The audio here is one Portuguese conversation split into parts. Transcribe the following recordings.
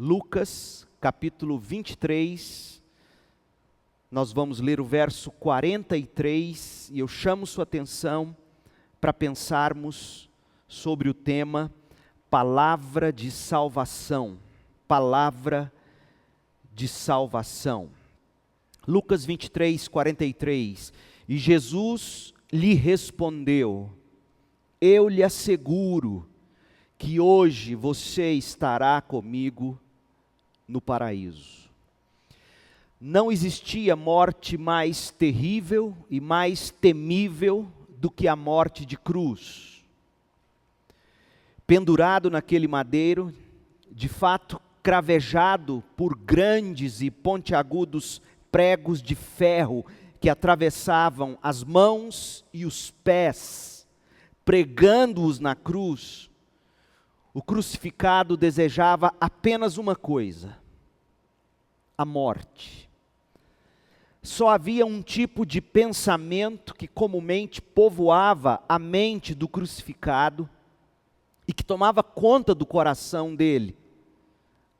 Lucas, capítulo 23, nós vamos ler o verso 43, e eu chamo sua atenção para pensarmos sobre o tema Palavra de Salvação. Palavra de Salvação. Lucas 23, 43. E Jesus lhe respondeu: eu lhe asseguro que hoje você estará comigo no paraíso. Não existia morte mais terrível e mais temível do que a morte de cruz. Pendurado naquele madeiro, de fato cravejado por grandes e pontiagudos pregos de ferro que atravessavam as mãos e os pés, pregando-os na cruz, o crucificado desejava apenas uma coisa: a morte. Só havia um tipo de pensamento que comumente povoava a mente do crucificado e que tomava conta do coração dele: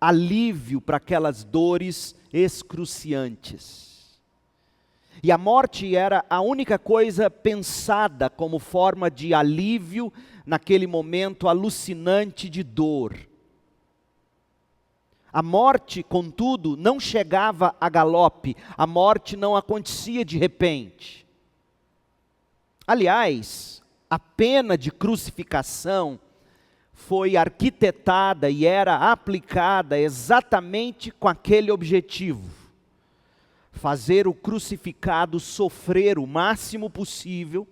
alívio para aquelas dores excruciantes. E a morte era a única coisa pensada como forma de alívio naquele momento alucinante de dor. A morte, contudo, não chegava a galope, a morte não acontecia de repente. Aliás, a pena de crucificação foi arquitetada e era aplicada exatamente com aquele objetivo: fazer o crucificado sofrer o máximo possível,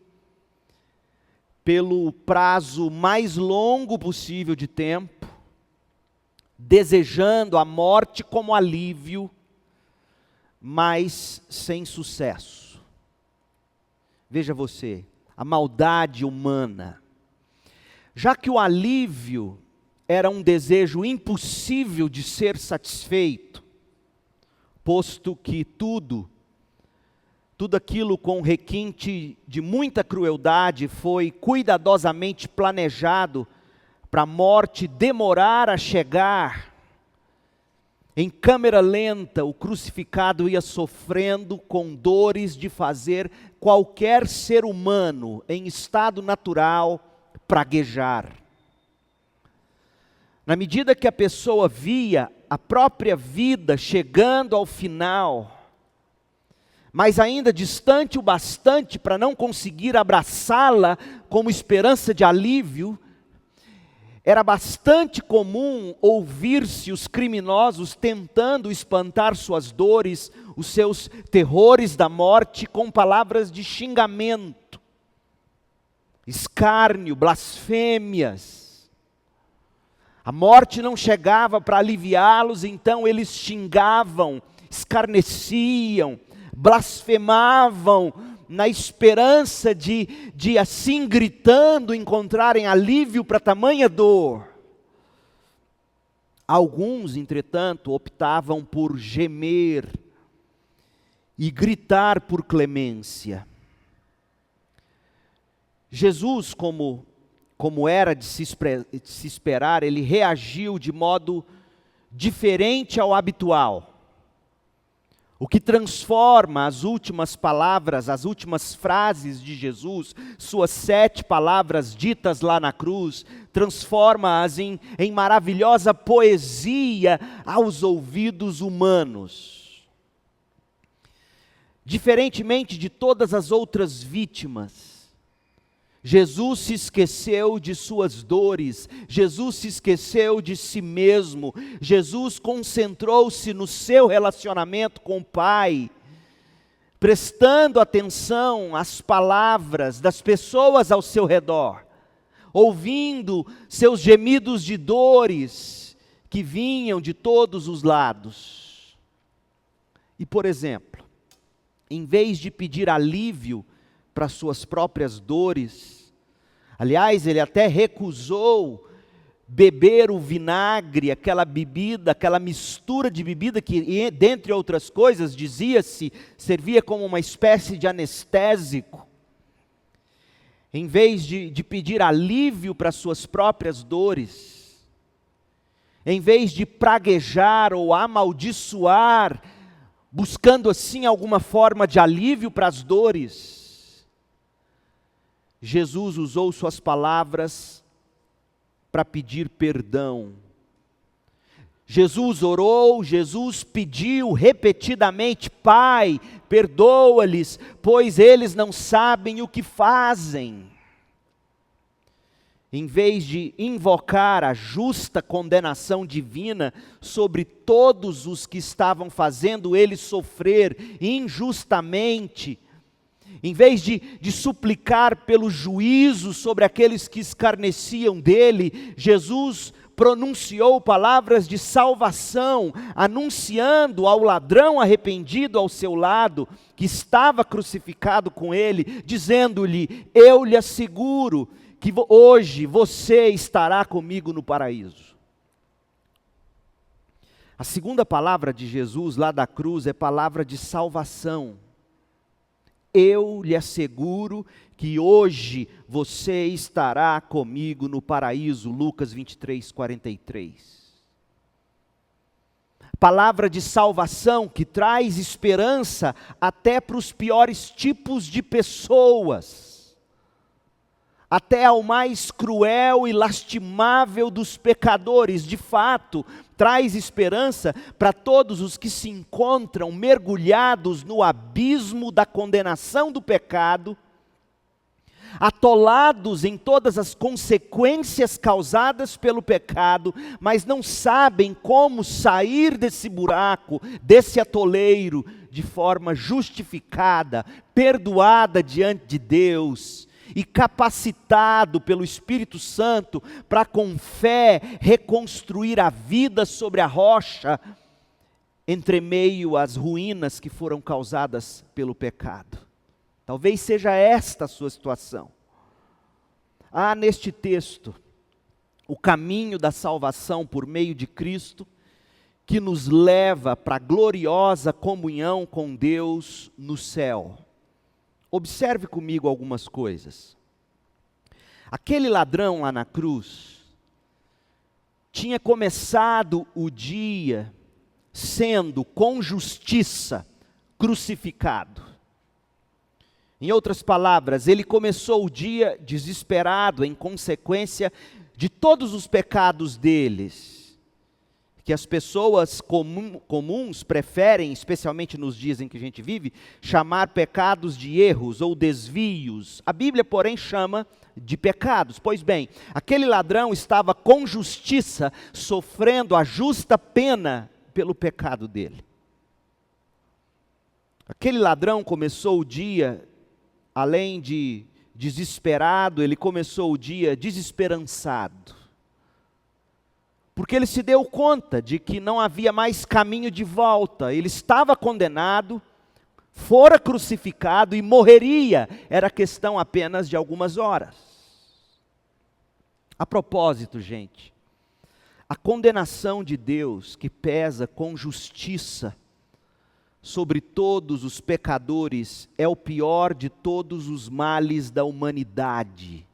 pelo prazo mais longo possível de tempo, desejando a morte como alívio, mas sem sucesso. Veja você, a maldade humana. Já que o alívio era um desejo impossível de ser satisfeito, posto que tudo aquilo com requinte de muita crueldade foi cuidadosamente planejado para a morte demorar a chegar, em câmera lenta o crucificado ia sofrendo com dores de fazer qualquer ser humano em estado natural praguejar. Na medida que a pessoa via a própria vida chegando ao final, mas ainda distante o bastante para não conseguir abraçá-la como esperança de alívio, era bastante comum ouvir-se os criminosos tentando espantar suas dores, os seus terrores da morte, com palavras de xingamento, escárnio, blasfêmias. A morte não chegava para aliviá-los, então eles xingavam, escarneciam, blasfemavam, na esperança de assim gritando encontrarem alívio para tamanha dor. Alguns, entretanto, optavam por gemer e gritar por clemência. Jesus, como era de se esperar, ele reagiu de modo diferente ao habitual. O que transforma as últimas palavras, as últimas frases de Jesus, suas 7 palavras ditas lá na cruz, transforma-as em maravilhosa poesia aos ouvidos humanos. Diferentemente de todas as outras vítimas, Jesus se esqueceu de suas dores, Jesus se esqueceu de si mesmo, Jesus concentrou-se no seu relacionamento com o Pai, prestando atenção às palavras das pessoas ao seu redor, ouvindo seus gemidos de dores que vinham de todos os lados. E, por exemplo, em vez de pedir alívio para suas próprias dores, aliás, ele até recusou beber o vinagre, aquela bebida, aquela mistura de bebida que, dentre outras coisas, dizia-se, servia como uma espécie de anestésico. Em vez de pedir alívio para suas próprias dores, em vez de praguejar ou amaldiçoar, buscando assim alguma forma de alívio para as dores, Jesus usou suas palavras para pedir perdão. Jesus orou, Jesus pediu repetidamente: Pai, perdoa-lhes, pois eles não sabem o que fazem. Em vez de invocar a justa condenação divina sobre todos os que estavam fazendo ele sofrer injustamente, em vez de suplicar pelo juízo sobre aqueles que escarneciam dele, Jesus pronunciou palavras de salvação, anunciando ao ladrão arrependido ao seu lado, que estava crucificado com ele, dizendo-lhe: eu lhe asseguro que hoje você estará comigo no paraíso. A segunda palavra de Jesus lá da cruz é palavra de salvação. Eu lhe asseguro que hoje você estará comigo no paraíso. Lucas 23, 43. Palavra de salvação que traz esperança até para os piores tipos de pessoas. Até ao mais cruel e lastimável dos pecadores. De fato, traz esperança para todos os que se encontram mergulhados no abismo da condenação do pecado, atolados em todas as consequências causadas pelo pecado, mas não sabem como sair desse buraco, desse atoleiro, de forma justificada, perdoada diante de Deus, e capacitado pelo Espírito Santo para com fé reconstruir a vida sobre a rocha, entre meio às ruínas que foram causadas pelo pecado. Talvez seja esta a sua situação. Há neste texto o caminho da salvação por meio de Cristo, que nos leva para a gloriosa comunhão com Deus no céu. Observe comigo algumas coisas. Aquele ladrão lá na cruz tinha começado o dia sendo com justiça crucificado. Em outras palavras, ele começou o dia desesperado em consequência de todos os pecados deles, que as pessoas comuns preferem, especialmente nos dias em que a gente vive, chamar pecados de erros ou desvios. A Bíblia, porém, chama de pecados. Pois bem, aquele ladrão estava com justiça, sofrendo a justa pena pelo pecado dele. Aquele ladrão começou o dia, além de desesperado, ele começou o dia desesperançado. Porque ele se deu conta de que não havia mais caminho de volta. Ele estava condenado, fora crucificado e morreria. Era questão apenas de algumas horas. A propósito, gente, a condenação de Deus que pesa com justiça sobre todos os pecadores é o pior de todos os males da humanidade.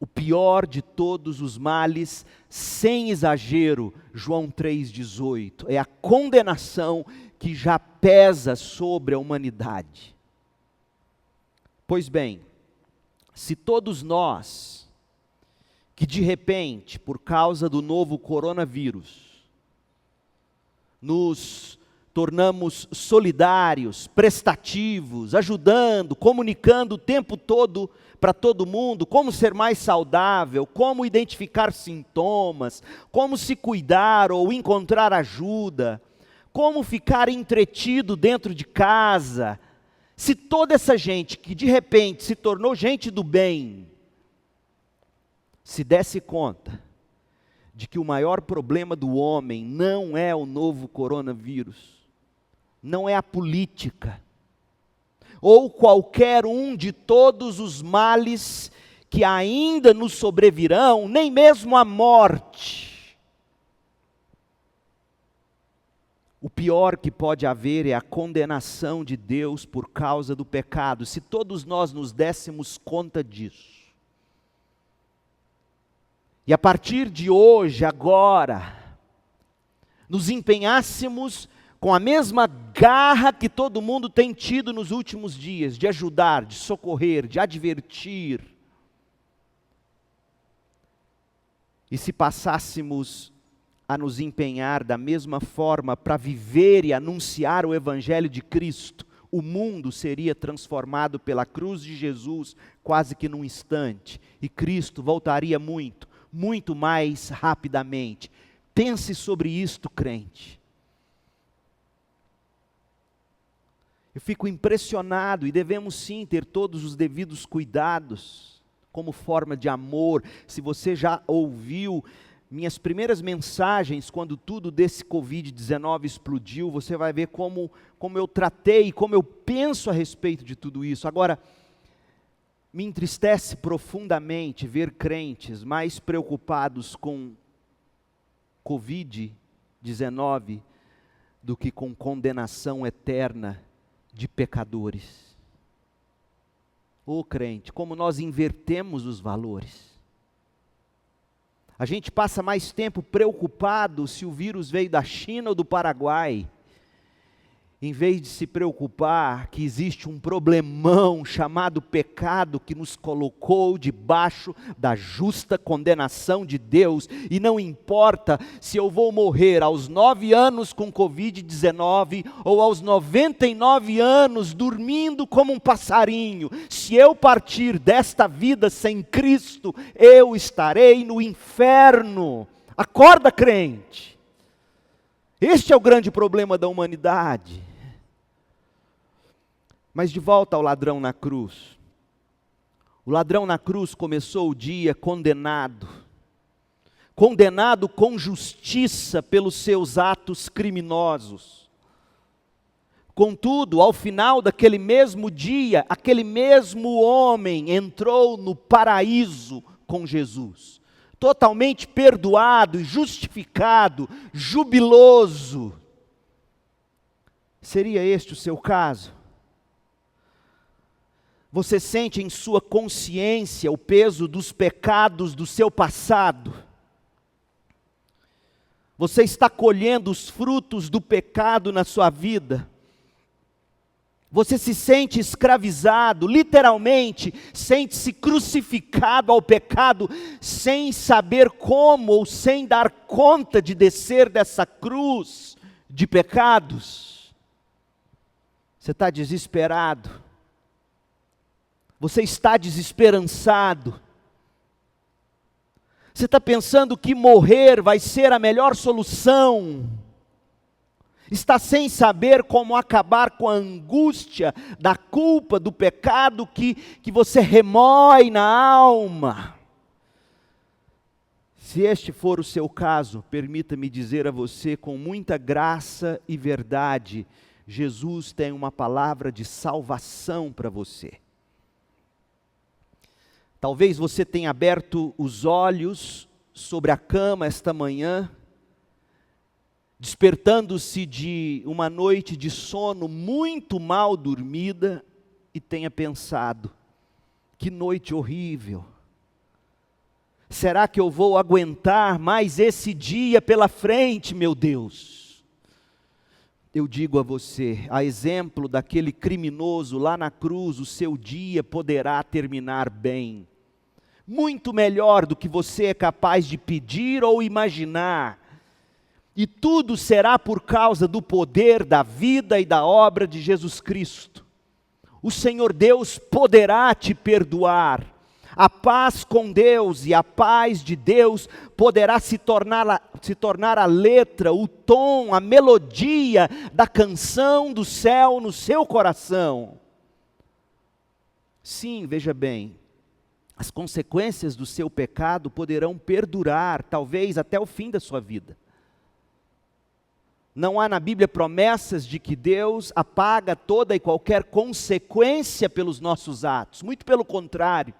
O pior de todos os males, sem exagero, João 3,18, é a condenação que já pesa sobre a humanidade. Pois bem, se todos nós, que de repente, por causa do novo coronavírus, nos tornamos solidários, prestativos, ajudando, comunicando o tempo todo para todo mundo, como ser mais saudável, como identificar sintomas, como se cuidar ou encontrar ajuda, como ficar entretido dentro de casa. Se toda essa gente que de repente se tornou gente do bem, se desse conta de que o maior problema do homem não é o novo coronavírus, não é a política, ou qualquer um de todos os males que ainda nos sobrevirão, nem mesmo a morte. O pior que pode haver é a condenação de Deus por causa do pecado. Se todos nós nos dessemos conta disso, e a partir de hoje, agora, nos empenhássemos com a mesma garra que todo mundo tem tido nos últimos dias, de ajudar, de socorrer, de advertir, e se passássemos a nos empenhar da mesma forma para viver e anunciar o Evangelho de Cristo, o mundo seria transformado pela cruz de Jesus quase que num instante, e Cristo voltaria muito mais rapidamente. Pense sobre isto, crente. Eu fico impressionado, e devemos sim ter todos os devidos cuidados, como forma de amor. Se você já ouviu minhas primeiras mensagens, quando tudo desse Covid-19 explodiu, você vai ver como eu tratei, como eu penso a respeito de tudo isso. Agora, me entristece profundamente ver crentes mais preocupados com Covid-19 do que com condenação eterna de pecadores. Ô crente, como nós invertemos os valores. A gente passa mais tempo preocupado se o vírus veio da China ou do Paraguai, em vez de se preocupar que existe um problemão chamado pecado que nos colocou debaixo da justa condenação de Deus, e não importa se eu vou morrer aos 9 anos com Covid-19 ou aos 99 anos dormindo como um passarinho, se eu partir desta vida sem Cristo, eu estarei no inferno. Acorda, crente! Este é o grande problema da humanidade. Mas de volta ao ladrão na cruz. O ladrão na cruz começou o dia condenado com justiça pelos seus atos criminosos. Contudo, ao final daquele mesmo dia, aquele mesmo homem entrou no paraíso com Jesus, totalmente perdoado e justificado, jubiloso. Seria este o seu caso? Você sente em sua consciência o peso dos pecados do seu passado? Você está colhendo os frutos do pecado na sua vida? Você se sente escravizado, literalmente, sente-se crucificado ao pecado, sem saber como ou sem dar conta de descer dessa cruz de pecados? Você está desesperado? Você está desesperançado? Você está pensando que morrer vai ser a melhor solução? Está sem saber como acabar com a angústia da culpa, do pecado que você remói na alma? Se este for o seu caso, permita-me dizer a você com muita graça e verdade, Jesus tem uma palavra de salvação para você. Talvez você tenha aberto os olhos sobre a cama esta manhã, despertando-se de uma noite de sono muito mal dormida e tenha pensado: que noite horrível! Será que eu vou aguentar mais esse dia pela frente, meu Deus? Eu digo a você, a exemplo daquele criminoso lá na cruz, o seu dia poderá terminar bem. Muito melhor do que você é capaz de pedir ou imaginar. E tudo será por causa do poder da vida e da obra de Jesus Cristo. O Senhor Deus poderá te perdoar. A paz com Deus e a paz de Deus poderá se tornar a letra, o tom, a melodia da canção do céu no seu coração. Sim, veja bem, as consequências do seu pecado poderão perdurar, talvez até o fim da sua vida. Não há na Bíblia promessas de que Deus apaga toda e qualquer consequência pelos nossos atos, muito pelo contrário.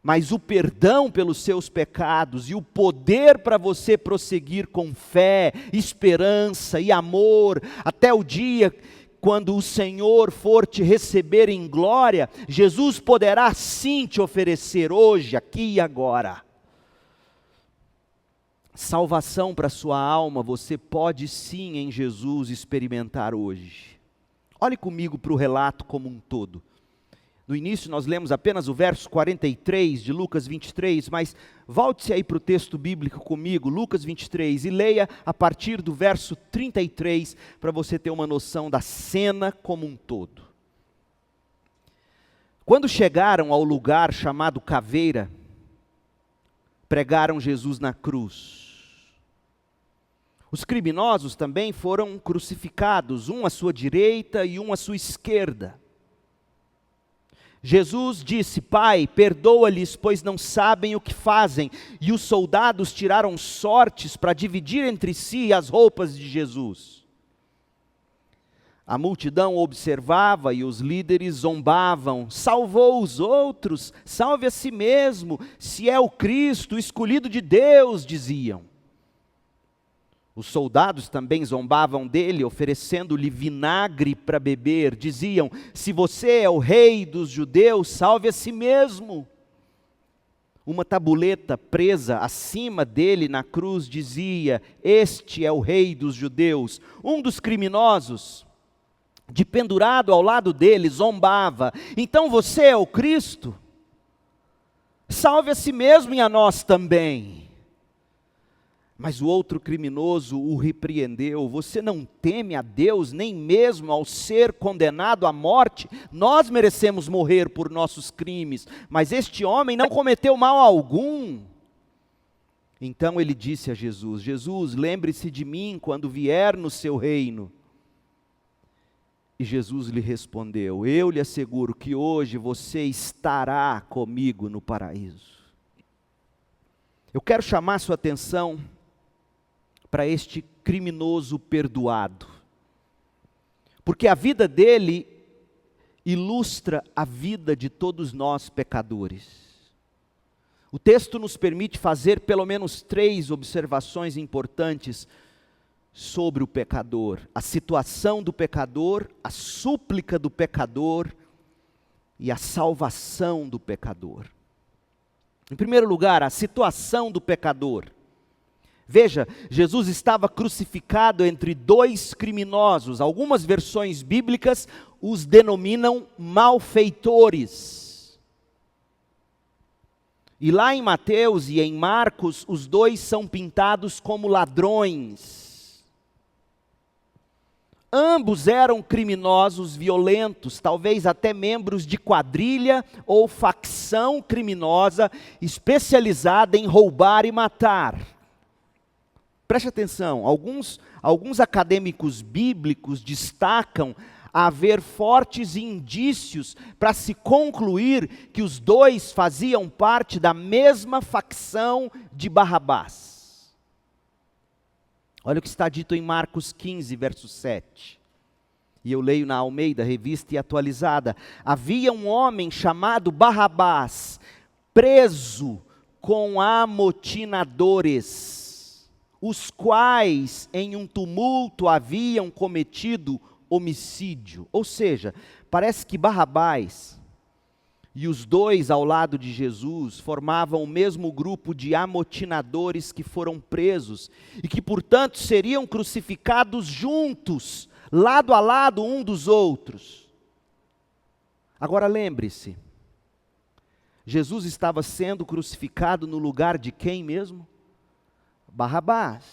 Mas o perdão pelos seus pecados e o poder para você prosseguir com fé, esperança e amor, até o dia quando o Senhor for te receber em glória, Jesus poderá sim te oferecer hoje, aqui e agora. salvação para a sua alma você pode sim em Jesus experimentar hoje. Olhe comigo para o relato como um todo. No início nós lemos apenas o verso 43 de Lucas 23, mas volte-se aí para o texto bíblico comigo, Lucas 23, e leia a partir do verso 33, para você ter uma noção da cena como um todo. Quando chegaram ao lugar chamado Caveira, pregaram Jesus na cruz. Os criminosos também foram crucificados, um à sua direita e um à sua esquerda. Jesus disse: Pai, perdoa-lhes, pois não sabem o que fazem. E os soldados tiraram sortes para dividir entre si as roupas de Jesus. A multidão observava e os líderes zombavam: salvou os outros, salve a si mesmo, se é o Cristo, o escolhido de Deus, diziam. Os soldados também zombavam dele, oferecendo-lhe vinagre para beber. Diziam: se você é o rei dos judeus, salve a si mesmo. Uma tabuleta presa acima dele na cruz dizia: este é o rei dos judeus. Um dos criminosos, dependurado ao lado dele, zombava: então você é o Cristo? Salve a si mesmo e a nós também. Mas o outro criminoso o repreendeu: você não teme a Deus, nem mesmo ao ser condenado à morte? Nós merecemos morrer por nossos crimes, mas este homem não cometeu mal algum. Então ele disse a Jesus: Jesus, lembre-se de mim quando vier no seu reino. E Jesus lhe respondeu: eu lhe asseguro que hoje você estará comigo no paraíso. Eu quero chamar sua atenção para este criminoso perdoado, porque a vida dele ilustra a vida de todos nós pecadores. O texto nos permite fazer pelo menos 3 observações importantes sobre o pecador: a situação do pecador, a súplica do pecador e a salvação do pecador. Em primeiro lugar, a situação do pecador. Veja, Jesus estava crucificado entre 2 criminosos. Algumas versões bíblicas os denominam malfeitores. E lá em Mateus e em Marcos, os 2 são pintados como ladrões. Ambos eram criminosos violentos, talvez até membros de quadrilha ou facção criminosa especializada em roubar e matar. Preste atenção, alguns acadêmicos bíblicos destacam haver fortes indícios para se concluir que os 2 faziam parte da mesma facção de Barrabás. Olha o que está dito em Marcos 15, verso 7. E eu leio na Almeida, Revista e Atualizada. Havia um homem chamado Barrabás, preso com amotinadores, os quais em um tumulto haviam cometido homicídio. Ou seja, parece que Barrabás e os 2 ao lado de Jesus formavam o mesmo grupo de amotinadores que foram presos e que, portanto, seriam crucificados juntos, lado a lado um dos outros. Agora lembre-se, Jesus estava sendo crucificado no lugar de quem mesmo? Barrabás.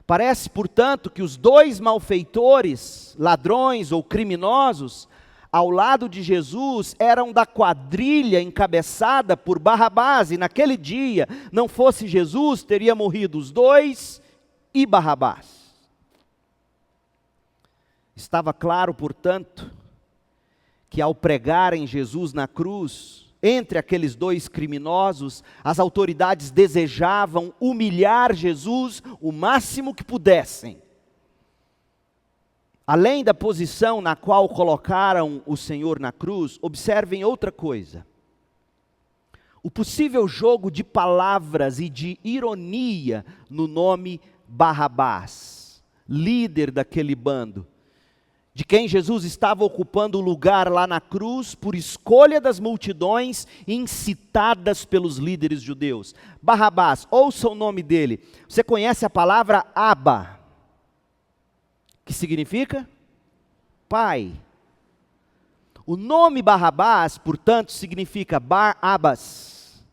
Parece, portanto, que os 2 malfeitores, ladrões ou criminosos, ao lado de Jesus, eram da quadrilha encabeçada por Barrabás, e naquele dia, não fosse Jesus, teria morrido os 2 e Barrabás. Estava claro, portanto, que ao pregarem Jesus na cruz, entre aqueles 2 criminosos, as autoridades desejavam humilhar Jesus o máximo que pudessem. Além da posição na qual colocaram o Senhor na cruz, observem outra coisa. O possível jogo de palavras e de ironia no nome Barrabás, líder daquele bando. de quem Jesus estava ocupando o lugar lá na cruz por escolha das multidões incitadas pelos líderes judeus. Barrabás, ouça o nome dele. Você conhece a palavra Abba, que significa pai. O nome Barrabás, portanto, significa Bar-Abas,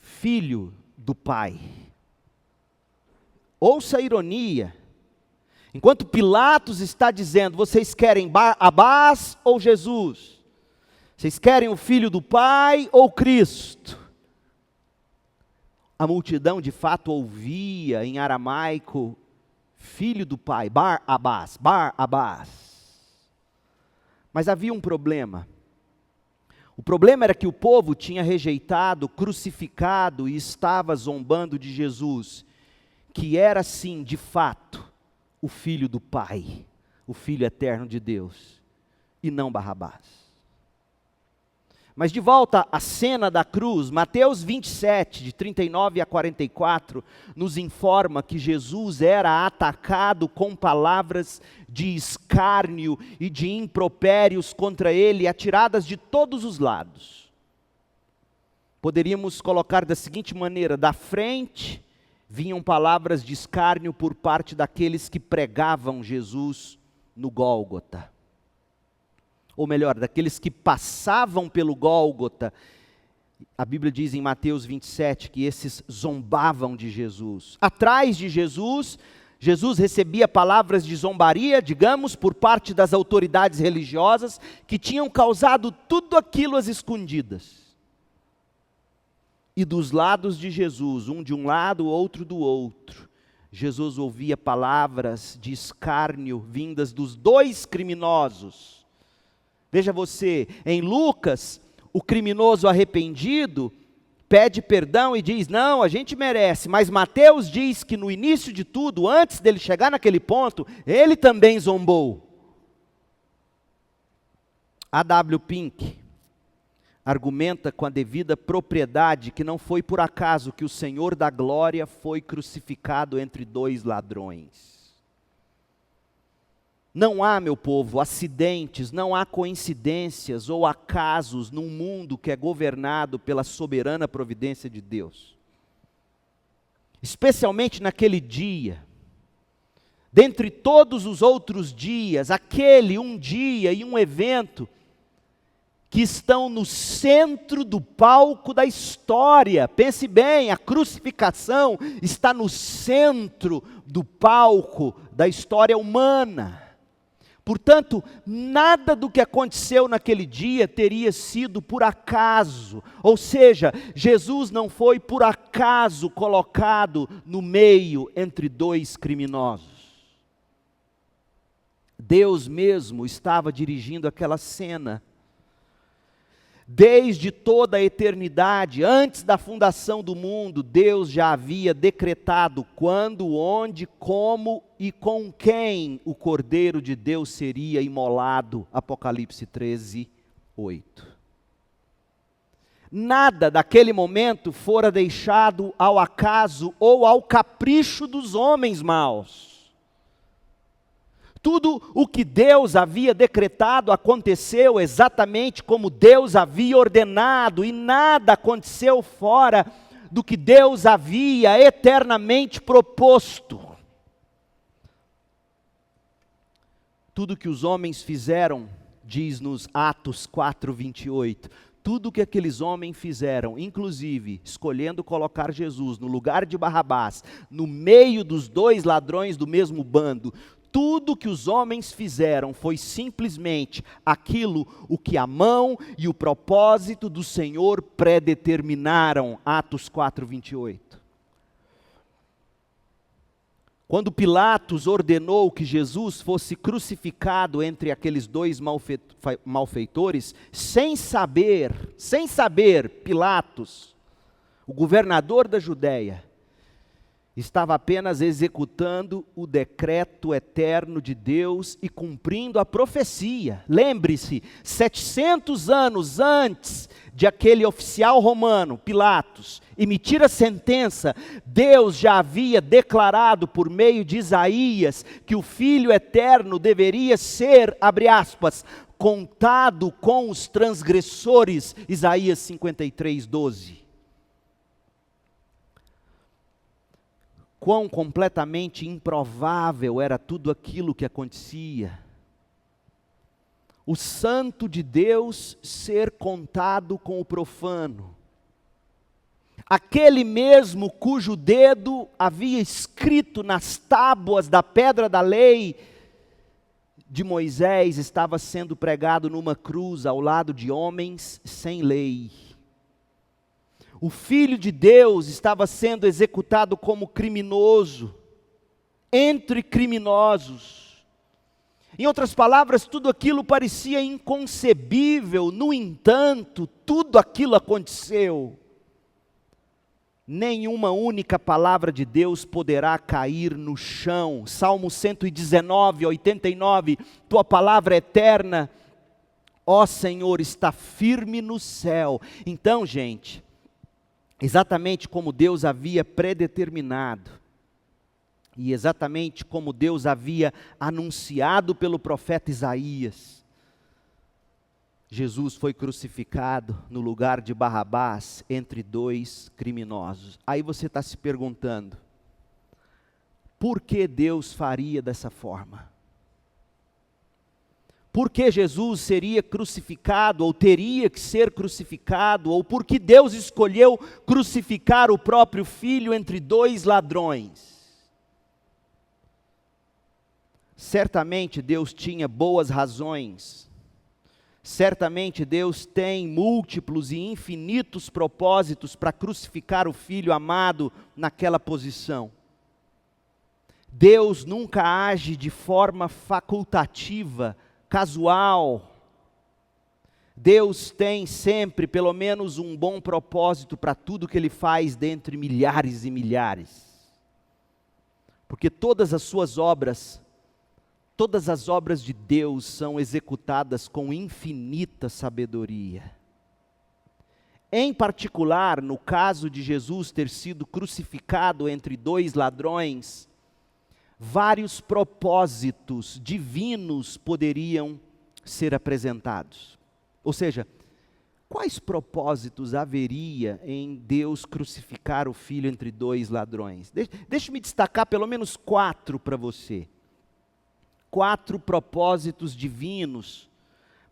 filho do pai. Ouça a ironia. Enquanto Pilatos está dizendo, vocês querem Bar-Abás ou Jesus? Vocês querem o filho do pai ou Cristo? A multidão de fato ouvia em aramaico, filho do pai, Bar-Abás, Bar-Abás. Mas havia um problema. O problema era que o povo tinha rejeitado, crucificado e estava zombando de Jesus, que era sim, de fato, o Filho do Pai, o Filho eterno de Deus, e não Barrabás. Mas de volta à cena da cruz, Mateus 27, de 39 a 44, nos informa que Jesus era atacado com palavras de escárnio e de impropérios contra ele, atiradas de todos os lados. Poderíamos colocar da seguinte maneira: da frente vinham palavras de escárnio por parte daqueles que pregavam Jesus no Gólgota. Ou melhor, daqueles que passavam pelo Gólgota. A Bíblia diz em Mateus 27 que esses zombavam de Jesus. Atrás de Jesus, Jesus recebia palavras de zombaria, digamos, por parte das autoridades religiosas que tinham causado tudo aquilo às escondidas. E dos lados de Jesus, um de um lado, outro do outro, Jesus ouvia palavras de escárnio vindas dos dois criminosos. Veja você, em Lucas, o criminoso arrependido pede perdão e diz, não, a gente merece. Mas Mateus diz que no início de tudo, antes dele chegar naquele ponto, ele também zombou. A.W. Pink argumenta com a devida propriedade que não foi por acaso que o Senhor da glória foi crucificado entre dois ladrões. Não há, meu povo, acidentes, não há coincidências ou acasos num mundo que é governado pela soberana providência de Deus. Especialmente naquele dia, dentre todos os outros dias, aquele um dia e um evento que estão no centro do palco da história. Pense bem, a crucificação está no centro do palco da história humana. Portanto, nada do que aconteceu naquele dia teria sido por acaso. Ou seja, Jesus não foi por acaso colocado no meio entre dois criminosos. Deus mesmo estava dirigindo aquela cena. Desde toda a eternidade, antes da fundação do mundo, Deus já havia decretado quando, onde, como e com quem o Cordeiro de Deus seria imolado. Apocalipse 13, 8. Nada daquele momento fora deixado ao acaso ou ao capricho dos homens maus. Tudo o que Deus havia decretado aconteceu exatamente como Deus havia ordenado, e nada aconteceu fora do que Deus havia eternamente proposto. Tudo que os homens fizeram, diz-nos Atos 4:28, tudo que aqueles homens fizeram, inclusive escolhendo colocar Jesus no lugar de Barrabás, no meio dos dois ladrões do mesmo bando, tudo que os homens fizeram foi simplesmente aquilo o que a mão e o propósito do Senhor predeterminaram. Atos 4:28. Quando Pilatos ordenou que Jesus fosse crucificado entre aqueles dois malfeitores, sem saber, Pilatos, o governador da Judéia, Estava apenas executando o decreto eterno de Deus e cumprindo a profecia. Lembre-se, 700 anos antes de aquele oficial romano, Pilatos, emitir a sentença, Deus já havia declarado por meio de Isaías que o Filho eterno deveria ser, abre aspas, contado com os transgressores, Isaías 53:12. Quão completamente improvável era tudo aquilo que acontecia. O santo de Deus ser contado com o profano. Aquele mesmo cujo dedo havia escrito nas tábuas da pedra da lei de Moisés estava sendo pregado numa cruz ao lado de homens sem lei. O Filho de Deus estava sendo executado como criminoso, entre criminosos. Em outras palavras, tudo aquilo parecia inconcebível, no entanto, tudo aquilo aconteceu. Nenhuma única palavra de Deus poderá cair no chão. Salmo 119, 89, tua palavra eterna, ó Senhor, está firme no céu. Então, gente, exatamente como Deus havia predeterminado, e exatamente como Deus havia anunciado pelo profeta Isaías, Jesus foi crucificado no lugar de Barrabás, entre dois criminosos. Aí você está se perguntando, por que Deus faria dessa forma? Por que Jesus seria crucificado, ou teria que ser crucificado, ou por que Deus escolheu crucificar o próprio Filho entre dois ladrões? Certamente Deus tinha boas razões, certamente Deus tem múltiplos e infinitos propósitos para crucificar o Filho amado naquela posição. Deus nunca age de forma facultativa, casual. Deus tem sempre pelo menos um bom propósito para tudo que Ele faz dentre milhares e milhares. Porque todas as suas obras, todas as obras de Deus são executadas com infinita sabedoria. Em particular, no caso de Jesus ter sido crucificado entre dois ladrões, vários propósitos divinos poderiam ser apresentados. Ou seja, quais propósitos haveria em Deus crucificar o Filho entre dois ladrões? Deixe-me destacar pelo menos 4 para você. 4 propósitos divinos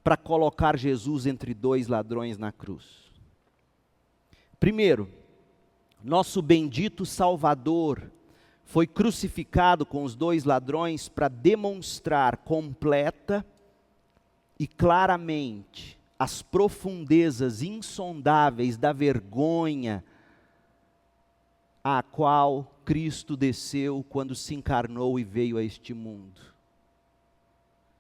para colocar Jesus entre dois ladrões na cruz. Primeiro, nosso bendito Salvador foi crucificado com os dois ladrões para demonstrar completa e claramente as profundezas insondáveis da vergonha a qual Cristo desceu quando se encarnou e veio a este mundo.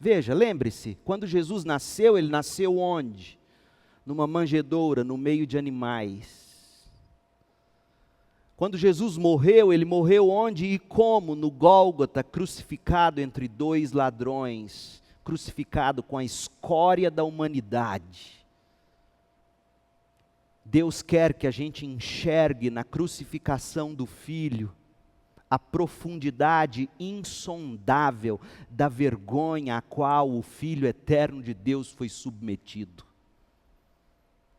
Veja, lembre-se, quando Jesus nasceu, Ele nasceu onde? Numa manjedoura, no meio de animais. Quando Jesus morreu, Ele morreu onde e como? No Gólgota, crucificado entre dois ladrões, crucificado com a escória da humanidade. Deus quer que a gente enxergue na crucificação do Filho a profundidade insondável da vergonha a qual o Filho eterno de Deus foi submetido.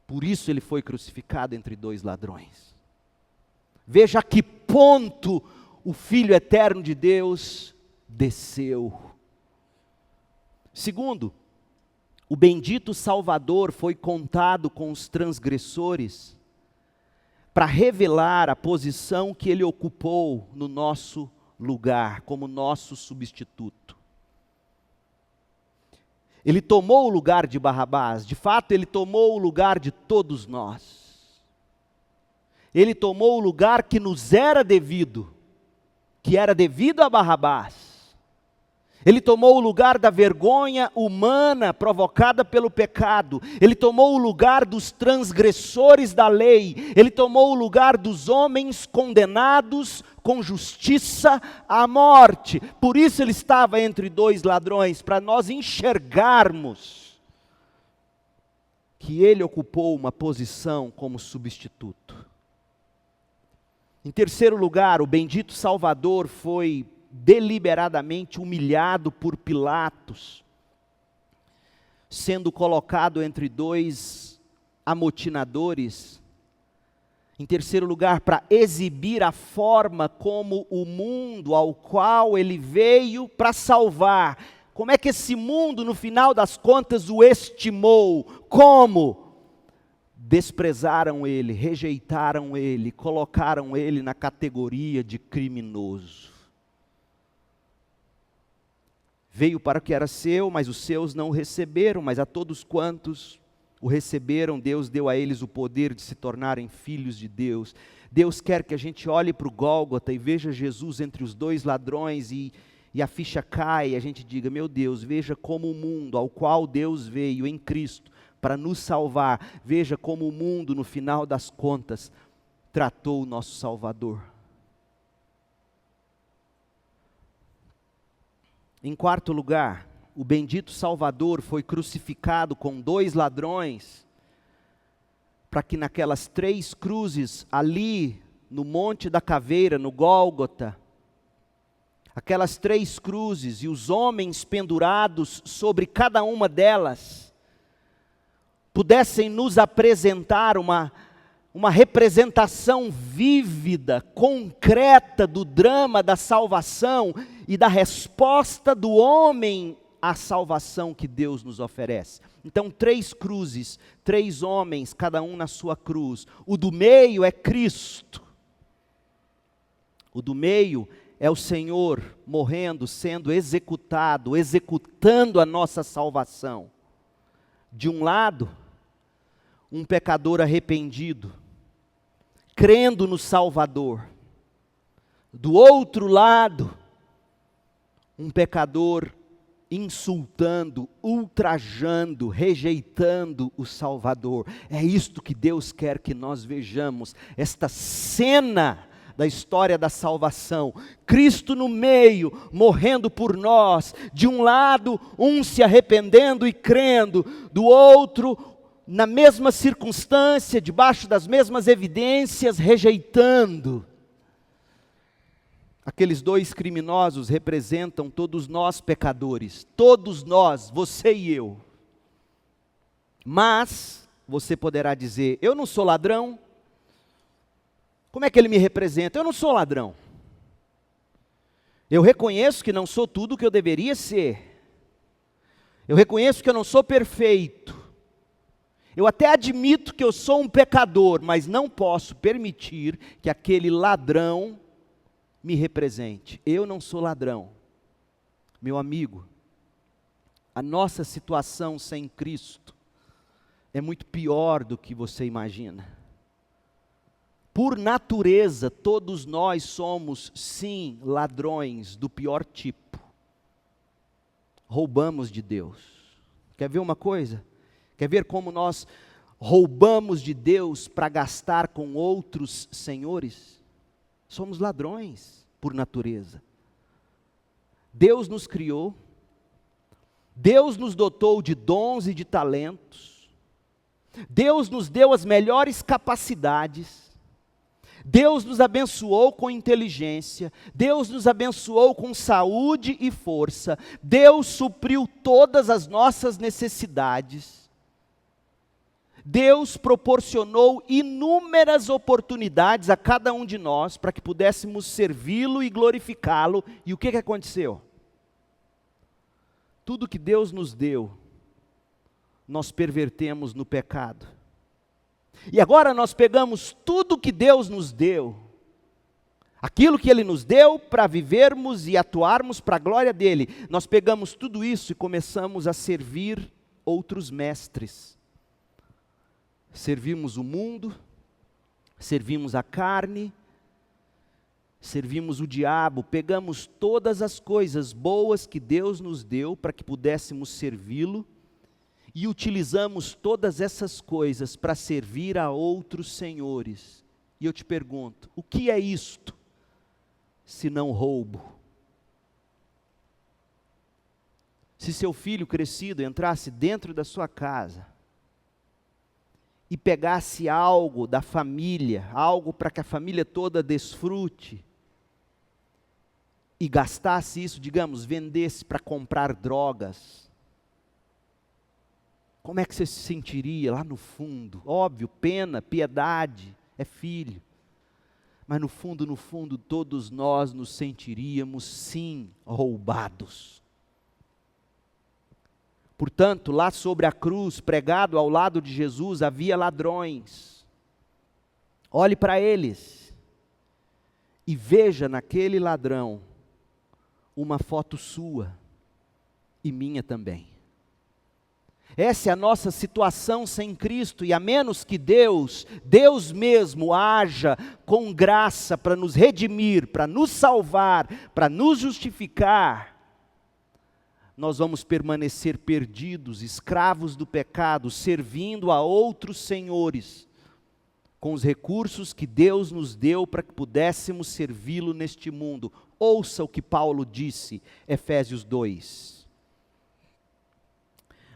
Por isso Ele foi crucificado entre dois ladrões. Veja a que ponto o Filho eterno de Deus desceu. Segundo, o bendito Salvador foi contado com os transgressores para revelar a posição que Ele ocupou no nosso lugar, como nosso substituto. Ele tomou o lugar de Barrabás, de fato Ele tomou o lugar de todos nós. Ele tomou o lugar que nos era devido, que era devido a Barrabás. Ele tomou o lugar da vergonha humana provocada pelo pecado. Ele tomou o lugar dos transgressores da lei. Ele tomou o lugar dos homens condenados com justiça à morte. Por isso ele estava entre dois ladrões, para nós enxergarmos que ele ocupou uma posição como substituto. Em terceiro lugar, o bendito Salvador foi deliberadamente humilhado por Pilatos, sendo colocado entre dois amotinadores. Em terceiro lugar, para exibir a forma como o mundo ao qual ele veio para salvar, como é que esse mundo, no final das contas, o estimou? Como? Desprezaram ele, rejeitaram ele, colocaram ele na categoria de criminoso. Veio para o que era seu, mas os seus não o receberam, mas a todos quantos o receberam, Deus deu a eles o poder de se tornarem filhos de Deus. Deus quer que a gente olhe para o Gólgota e veja Jesus entre os dois ladrões e a ficha cai, e a gente diga, meu Deus, veja como o mundo ao qual Deus veio em Cristo para nos salvar, veja como o mundo no final das contas tratou o nosso Salvador. Em quarto lugar, o bendito Salvador foi crucificado com dois ladrões, para que naquelas 3 cruzes, ali no Monte da Caveira, no Gólgota, aquelas 3 cruzes e os homens pendurados sobre cada uma delas, pudessem nos apresentar uma representação vívida, concreta do drama da salvação e da resposta do homem à salvação que Deus nos oferece. Então 3 cruzes, 3 homens, cada um na sua cruz. O do meio é Cristo. O do meio é o Senhor morrendo, sendo executado, executando a nossa salvação. De um lado, um pecador arrependido, crendo no Salvador. Do outro lado, um pecador insultando, ultrajando, rejeitando o Salvador. É isto que Deus quer que nós vejamos, esta cena da história da salvação. Cristo no meio, morrendo por nós. De um lado, um se arrependendo e crendo. Do outro, na mesma circunstância, debaixo das mesmas evidências, rejeitando. Aqueles 2 criminosos representam todos nós pecadores, todos nós, você e eu. Mas, você poderá dizer, eu não sou ladrão. Como é que ele me representa? Eu não sou ladrão. Eu reconheço que não sou tudo o que eu deveria ser. Eu reconheço que eu não sou perfeito. Eu até admito que eu sou um pecador, mas não posso permitir que aquele ladrão me represente. Eu não sou ladrão. Meu amigo, a nossa situação sem Cristo é muito pior do que você imagina. Por natureza, todos nós somos, sim, ladrões do pior tipo. Roubamos de Deus. Quer ver uma coisa? Quer ver como nós roubamos de Deus para gastar com outros senhores? Somos ladrões por natureza. Deus nos criou, Deus nos dotou de dons e de talentos, Deus nos deu as melhores capacidades, Deus nos abençoou com inteligência, Deus nos abençoou com saúde e força, Deus supriu todas as nossas necessidades. Deus proporcionou inúmeras oportunidades a cada um de nós para que pudéssemos servi-lo e glorificá-lo. E o que aconteceu? Tudo que Deus nos deu, nós pervertemos no pecado. E agora nós pegamos tudo que Deus nos deu, aquilo que Ele nos deu para vivermos e atuarmos para a glória dEle, nós pegamos tudo isso e começamos a servir outros mestres. Servimos o mundo, servimos a carne, servimos o diabo, pegamos todas as coisas boas que Deus nos deu para que pudéssemos servi-lo, e utilizamos todas essas coisas para servir a outros senhores. E eu te pergunto, o que é isto, se não roubo? Se seu filho crescido entrasse dentro da sua casa, e pegasse algo da família, algo para que a família toda desfrute, e gastasse isso, digamos, vendesse para comprar drogas, como é que você se sentiria lá no fundo? Óbvio, pena, piedade, é filho. Mas no fundo, todos nós nos sentiríamos, sim, roubados. Portanto, lá sobre a cruz, pregado ao lado de Jesus, havia ladrões. Olhe para eles e veja naquele ladrão uma foto sua e minha também. Essa é a nossa situação sem Cristo, e a menos que Deus mesmo haja com graça para nos redimir, para nos salvar, para nos justificar, nós vamos permanecer perdidos, escravos do pecado, servindo a outros senhores, com os recursos que Deus nos deu para que pudéssemos servi-lo neste mundo. Ouça o que Paulo disse, Efésios 2.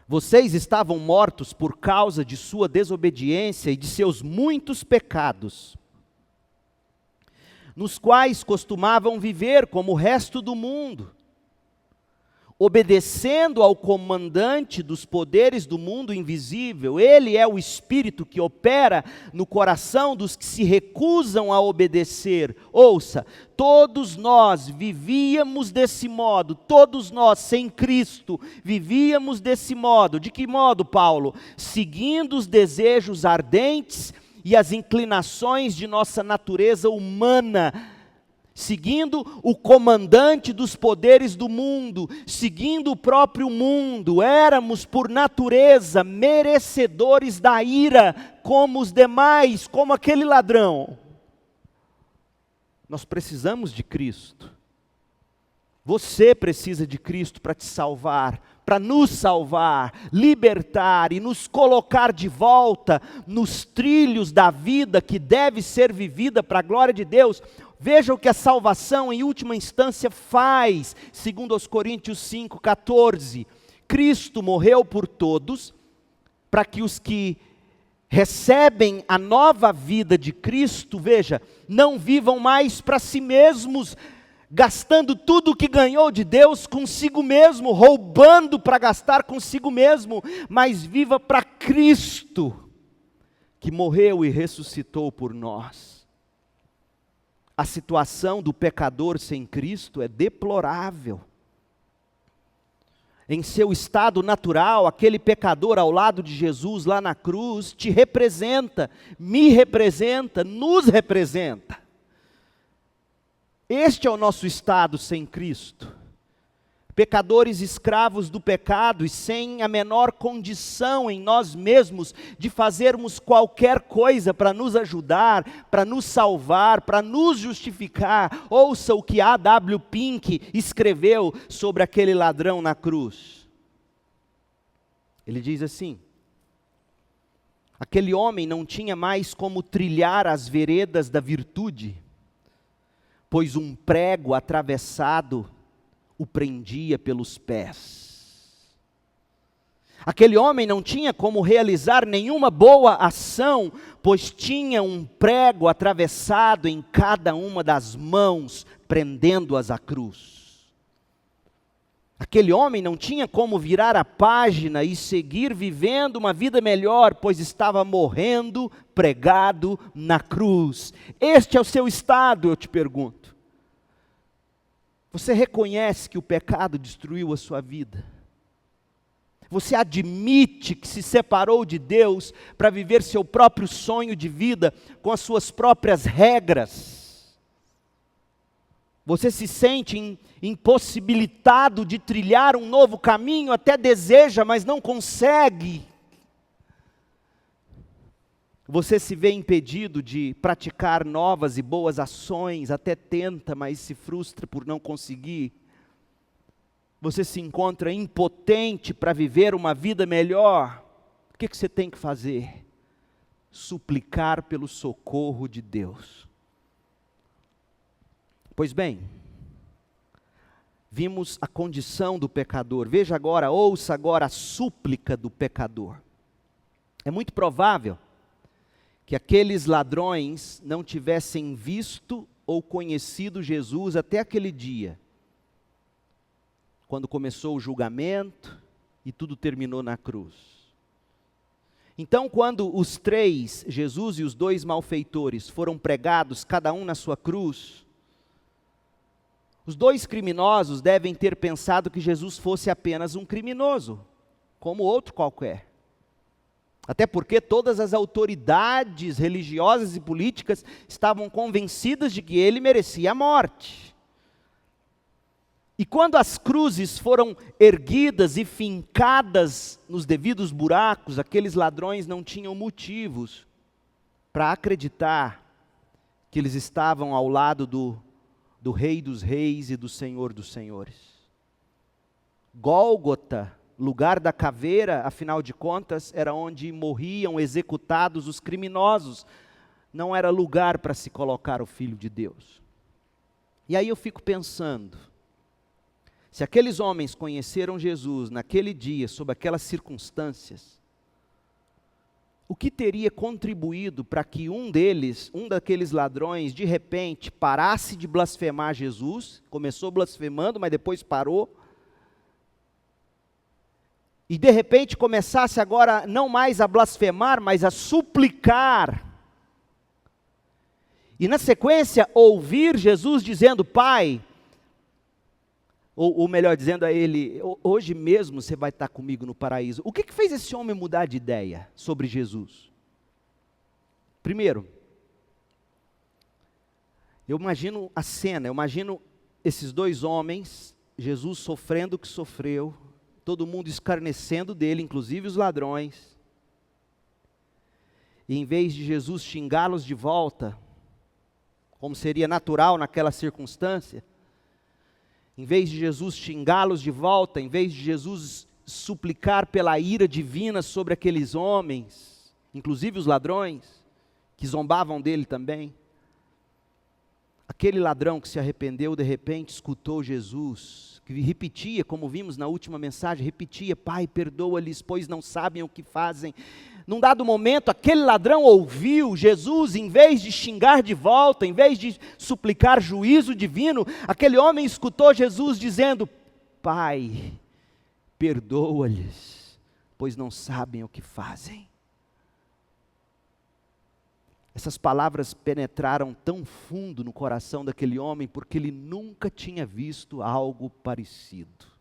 Vocês estavam mortos por causa de sua desobediência e de seus muitos pecados, nos quais costumavam viver como o resto do mundo, obedecendo ao comandante dos poderes do mundo invisível. Ele é o Espírito que opera no coração dos que se recusam a obedecer. Ouça, todos nós vivíamos desse modo, todos nós sem Cristo vivíamos desse modo. De que modo, Paulo? Seguindo os desejos ardentes e as inclinações de nossa natureza humana, seguindo o comandante dos poderes do mundo, seguindo o próprio mundo. Éramos por natureza merecedores da ira, como os demais, como aquele ladrão. Nós precisamos de Cristo. Você precisa de Cristo para te salvar, para nos salvar, libertar e nos colocar de volta nos trilhos da vida que deve ser vivida para a glória de Deus. Veja o que a salvação em última instância faz, segundo aos Coríntios 5,14. Cristo morreu por todos, para que os que recebem a nova vida de Cristo, veja, não vivam mais para si mesmos, gastando tudo o que ganhou de Deus consigo mesmo, roubando para gastar consigo mesmo, mas viva para Cristo, que morreu e ressuscitou por nós. A situação do pecador sem Cristo é deplorável. Em seu estado natural, aquele pecador ao lado de Jesus lá na cruz te representa, me representa, nos representa. Este é o nosso estado sem Cristo. Pecadores escravos do pecado e sem a menor condição em nós mesmos de fazermos qualquer coisa para nos ajudar, para nos salvar, para nos justificar. Ouça o que A.W. Pink escreveu sobre aquele ladrão na cruz. Ele diz assim: aquele homem não tinha mais como trilhar as veredas da virtude, pois um prego atravessado o prendia pelos pés. Aquele homem não tinha como realizar nenhuma boa ação, pois tinha um prego atravessado em cada uma das mãos, prendendo-as à cruz. Aquele homem não tinha como virar a página e seguir vivendo uma vida melhor, pois estava morrendo pregado na cruz. Este é o seu estado, eu te pergunto. Você reconhece que o pecado destruiu a sua vida? Você admite que se separou de Deus para viver seu próprio sonho de vida com as suas próprias regras? Você se sente impossibilitado de trilhar um novo caminho, até deseja, mas não consegue? Você se vê impedido de praticar novas e boas ações, até tenta, mas se frustra por não conseguir. Você se encontra impotente para viver uma vida melhor. O que você tem que fazer? Suplicar pelo socorro de Deus. Pois bem, vimos a condição do pecador. Veja agora, ouça agora a súplica do pecador. É muito provável que aqueles ladrões não tivessem visto ou conhecido Jesus até aquele dia, quando começou o julgamento e tudo terminou na cruz. Então, quando os três, Jesus e os dois malfeitores, foram pregados, cada um na sua cruz, os dois criminosos devem ter pensado que Jesus fosse apenas um criminoso, como outro qualquer. Até porque todas as autoridades religiosas e políticas estavam convencidas de que ele merecia a morte. E quando as cruzes foram erguidas e fincadas nos devidos buracos, aqueles ladrões não tinham motivos para acreditar que eles estavam ao lado do Rei dos Reis e do Senhor dos Senhores. Gólgota, lugar da caveira, afinal de contas, era onde morriam executados os criminosos. Não era lugar para se colocar o Filho de Deus. E aí eu fico pensando, se aqueles homens conheceram Jesus naquele dia, sob aquelas circunstâncias, o que teria contribuído para que um daqueles ladrões, de repente, parasse de blasfemar Jesus, começou blasfemando, mas depois parou, e de repente começasse agora não mais a blasfemar, mas a suplicar, e na sequência ouvir Jesus dizendo: Pai, ou melhor dizendo a ele, hoje mesmo você vai estar comigo no paraíso. O que fez esse homem mudar de ideia sobre Jesus? Primeiro, eu imagino a cena, eu imagino esses dois homens, Jesus sofrendo o que sofreu, todo mundo escarnecendo dele, inclusive os ladrões. E em vez de Jesus xingá-los de volta, como seria natural naquela circunstância, em vez de Jesus xingá-los de volta, em vez de Jesus suplicar pela ira divina sobre aqueles homens, inclusive os ladrões, que zombavam dele também, aquele ladrão que se arrependeu, de repente escutou Jesus, que repetia, como vimos na última mensagem, repetia: Pai, perdoa-lhes, pois não sabem o que fazem. Num dado momento, aquele ladrão ouviu Jesus, em vez de xingar de volta, em vez de suplicar juízo divino, aquele homem escutou Jesus dizendo: Pai, perdoa-lhes, pois não sabem o que fazem. Essas palavras penetraram tão fundo no coração daquele homem, porque ele nunca tinha visto algo parecido.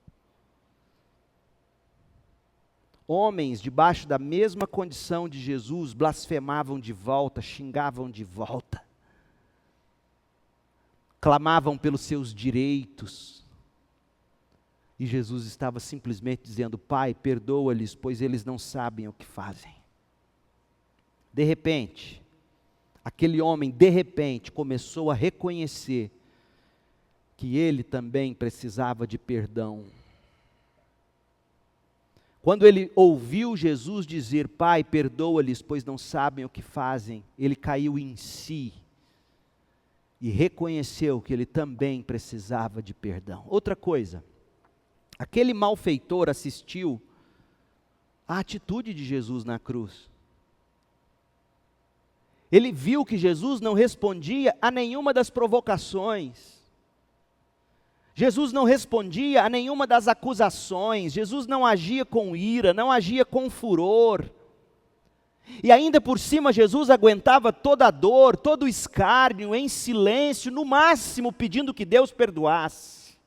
Homens debaixo da mesma condição de Jesus blasfemavam de volta, xingavam de volta, clamavam pelos seus direitos, e Jesus estava simplesmente dizendo: Pai, perdoa-lhes, pois eles não sabem o que fazem. De repente, aquele homem, começou a reconhecer que ele também precisava de perdão. Quando ele ouviu Jesus dizer: Pai, perdoa-lhes, pois não sabem o que fazem, ele caiu em si e reconheceu que ele também precisava de perdão. Outra coisa, aquele malfeitor assistiu à atitude de Jesus na cruz. Ele viu que Jesus não respondia a nenhuma das provocações. Jesus não respondia a nenhuma das acusações. Jesus não agia com ira, não agia com furor. E ainda por cima Jesus aguentava toda a dor, todo o escárnio, em silêncio, no máximo pedindo que Deus perdoasse.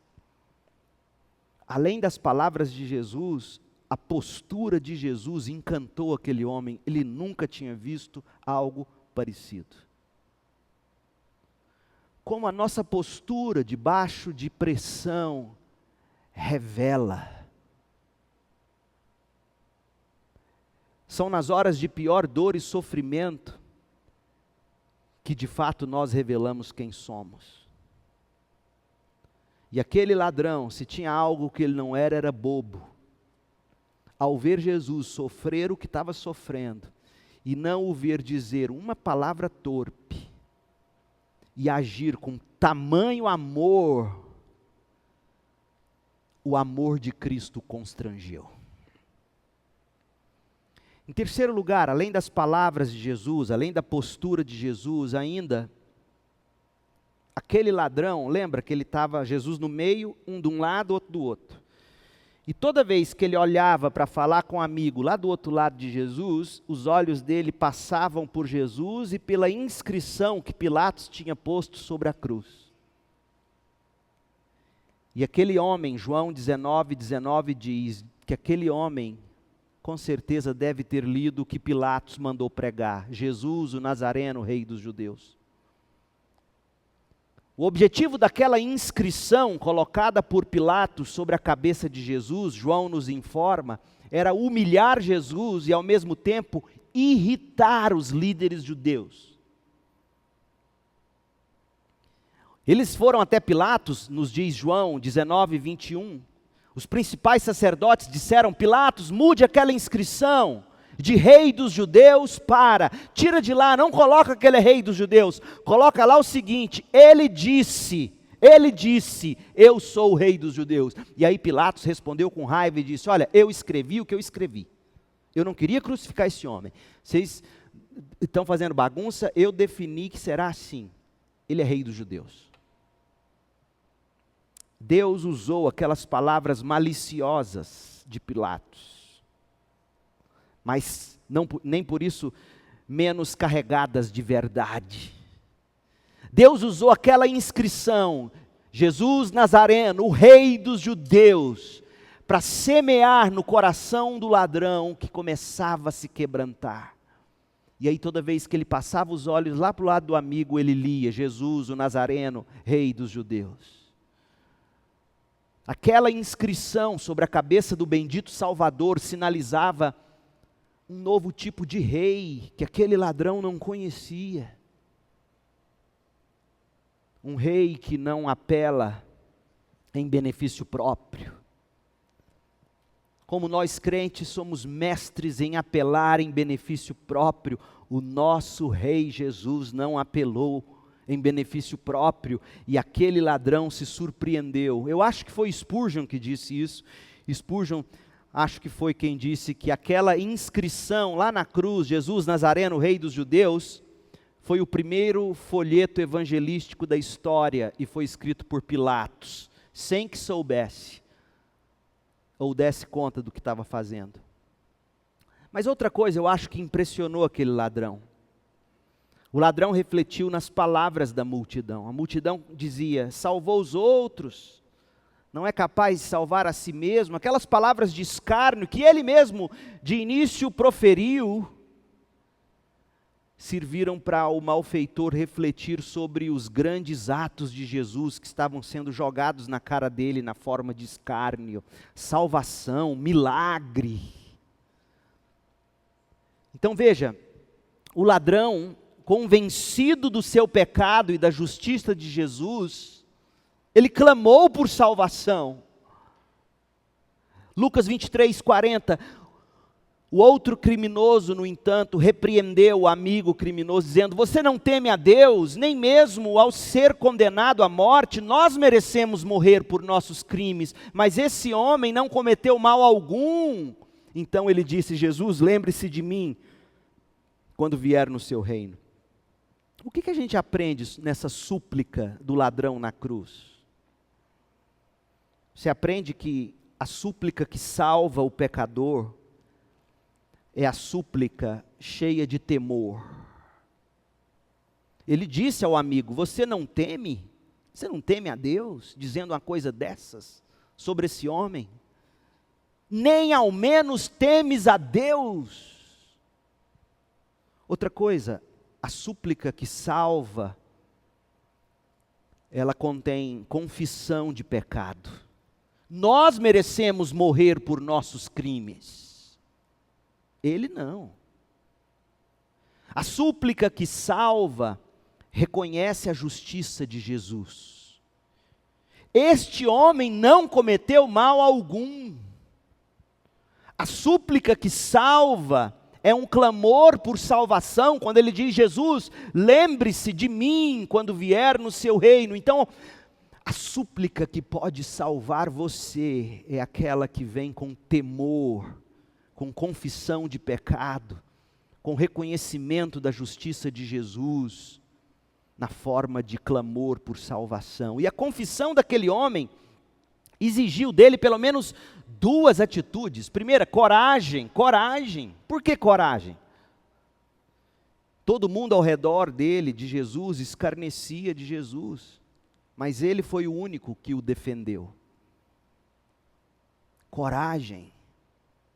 Além das palavras de Jesus, a postura de Jesus encantou aquele homem. Ele nunca tinha visto algo parecido. Como a nossa postura debaixo de pressão revela. São nas horas de pior dor e sofrimento que de fato nós revelamos quem somos. E aquele ladrão, se tinha algo que ele não era, era bobo. Ao ver Jesus sofrer o que estava sofrendo, e não o ver dizer uma palavra torpe, e agir com tamanho amor, o amor de Cristo constrangeu. Em terceiro lugar, além das palavras de Jesus, além da postura de Jesus, ainda, aquele ladrão, lembra que ele estava, Jesus no meio, um de um lado, outro do outro. E toda vez que ele olhava para falar com um amigo lá do outro lado de Jesus, os olhos dele passavam por Jesus e pela inscrição que Pilatos tinha posto sobre a cruz. E aquele homem, João 19:19 diz que aquele homem, com certeza deve ter lido o que Pilatos mandou pregar: Jesus, o Nazareno, rei dos judeus. O objetivo daquela inscrição colocada por Pilatos sobre a cabeça de Jesus, João nos informa, era humilhar Jesus e ao mesmo tempo irritar os líderes judeus. Eles foram até Pilatos, nos diz João 19:21, os principais sacerdotes disseram: Pilatos, mude aquela inscrição de rei dos judeus tira de lá, não coloca que ele é rei dos judeus, coloca lá o seguinte: ele disse, eu sou o rei dos judeus. E aí Pilatos respondeu com raiva e disse: olha, eu escrevi o que eu escrevi, eu não queria crucificar esse homem, vocês estão fazendo bagunça, eu defini que será assim, ele é rei dos judeus. Deus usou aquelas palavras maliciosas de Pilatos, mas nem por isso menos carregadas de verdade. Deus usou aquela inscrição, Jesus Nazareno, o rei dos judeus, para semear no coração do ladrão que começava a se quebrantar. E aí toda vez que ele passava os olhos lá para o lado do amigo, ele lia: Jesus, o Nazareno, rei dos judeus. Aquela inscrição sobre a cabeça do bendito Salvador sinalizava um novo tipo de rei que aquele ladrão não conhecia. Um rei que não apela em benefício próprio. Como nós crentes somos mestres em apelar em benefício próprio, o nosso rei Jesus não apelou em benefício próprio, e aquele ladrão se surpreendeu. Eu acho que foi Spurgeon que disse isso. Spurgeon, acho que foi quem disse que aquela inscrição lá na cruz, Jesus Nazareno, rei dos judeus, foi o primeiro folheto evangelístico da história e foi escrito por Pilatos, sem que soubesse ou desse conta do que estava fazendo. Mas outra coisa eu acho que impressionou aquele ladrão. O ladrão refletiu nas palavras da multidão. A multidão dizia: salvou os outros, não é capaz de salvar a si mesmo. Aquelas palavras de escárnio que ele mesmo de início proferiu, serviram para o malfeitor refletir sobre os grandes atos de Jesus que estavam sendo jogados na cara dele na forma de escárnio, salvação, milagre. Então veja, o ladrão, convencido do seu pecado e da justiça de Jesus, ele clamou por salvação. Lucas 23:40, o outro criminoso, no entanto, repreendeu o amigo criminoso, dizendo: você não teme a Deus, nem mesmo ao ser condenado à morte, nós merecemos morrer por nossos crimes, mas esse homem não cometeu mal algum. Então ele disse: Jesus, lembre-se de mim quando vier no seu reino. O que a gente aprende nessa súplica do ladrão na cruz? Você aprende que a súplica que salva o pecador é a súplica cheia de temor. Ele disse ao amigo: você não teme? Você não teme a Deus, dizendo uma coisa dessas sobre esse homem? Nem ao menos temes a Deus? Outra coisa, a súplica que salva, ela contém confissão de pecado. Nós merecemos morrer por nossos crimes. Ele não. A súplica que salva reconhece a justiça de Jesus. Este homem não cometeu mal algum. A súplica que salva é um clamor por salvação, quando ele diz: Jesus, lembre-se de mim quando vier no seu reino. Então, a súplica que pode salvar você é aquela que vem com temor, com confissão de pecado, com reconhecimento da justiça de Jesus, na forma de clamor por salvação. E a confissão daquele homem exigiu dele pelo menos duas atitudes. Primeira, coragem. Por que coragem? Todo mundo ao redor dele, de Jesus, escarnecia de Jesus, mas ele foi o único que o defendeu. Coragem.